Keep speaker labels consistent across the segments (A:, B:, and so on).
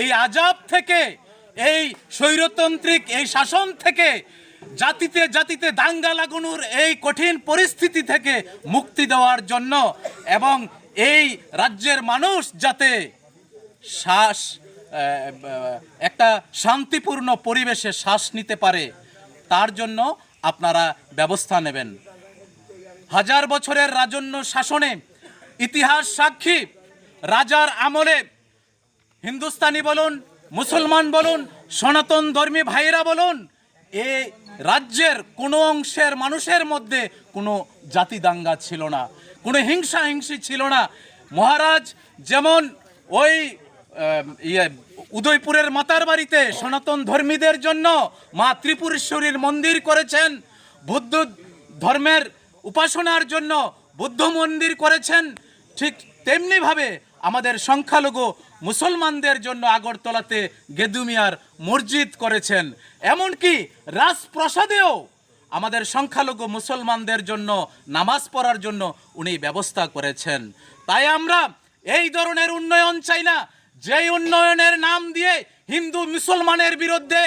A: এই আযাব থেকে, এই স্বৈরতান্ত্রিক এই শাসন থেকে, জাতিতে জাতিতে দাঙ্গা লাগানোর এই কঠিন পরিস্থিতি থেকে মুক্তি দেওয়ার জন্য এবং এই রাজ্যের মানুষ যাতে একটা শান্তিপূর্ণ পরিবেশে শ্বাস নিতে পারে তার জন্য আপনারা ব্যবস্থা নেবেন। হাজার বছরের রাজন্য শাসনে ইতিহাস সাক্ষী, রাজার আমলে হিন্দুস্তানি বলুন, মুসলমান বলুন, সনাতন ধর্মী ভাইরা বলুন, এই রাজ্যের কোনো অংশের মানুষের মধ্যে কোনো জাতি দাঙ্গা ছিল না, কোনো হিংসি ছিল না। মহারাজ যেমন ওই উদয়পুরের মাতার বাড়িতে সনাতন ধর্মীদের জন্য মা ত্রিপুরেশ্বরীর মন্দির করেছেন, বুদ্ধ ধর্মের উপাসনার জন্য বুদ্ধ মন্দির করেছেন, ঠিক তেমনিভাবে আমাদের সংখ্যালঘু মুসলমানদের জন্য আগরতলাতে গেদুমিয়ার মসজিদ করেছেন। এমনকি রাজপ্রাসাদেও আমাদের সংখ্যালঘু মুসলমানদের জন্য নামাজ পড়ার জন্য উনি ব্যবস্থা করেছেন। তাই আমরা এই ধরনের উন্নয়ন চাই না, যেই উন্নয়নের নাম দিয়ে হিন্দু মুসলমানের বিরুদ্ধে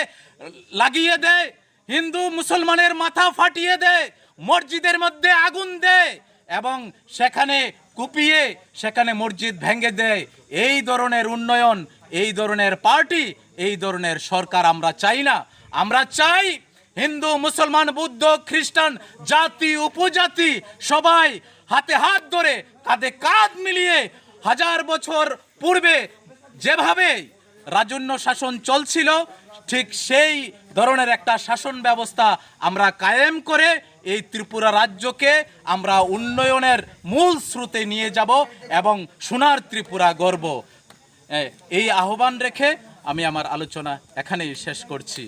A: লাগিয়ে দেয়, হিন্দু মুসলমানের মাথা ফাটিয়ে দেয়, মসজিদের মধ্যে আগুন দেয় এবং সেখানে কুপিয়ে সেখানে মসজিদ ভেঙে দেয়। এই ধরনের উন্নয়ন, এই ধরনের পার্টি, এই ধরনের সরকার আমরা চাই না। আমরা চাই হিন্দু মুসলমান বৌদ্ধ খ্রিস্টান জাতি উপজাতি সবাই হাতে হাত ধরে কাঁধে কাঁধ মিলিয়ে হাজার বছর পূর্বে যেভাবে রাজন্য শাসন চলছিল ঠিক সেই ধরনের একটা শাসন ব্যবস্থা আমরা কায়েম করে এই ত্রিপুরা রাজ্যকে আমরা উন্নয়নের মূল স্রোতে নিয়ে যাব এবং সোনার ত্রিপুরা গর্ব। এই আহ্বান রেখে আমি আমার আলোচনা এখানেই শেষ করছি।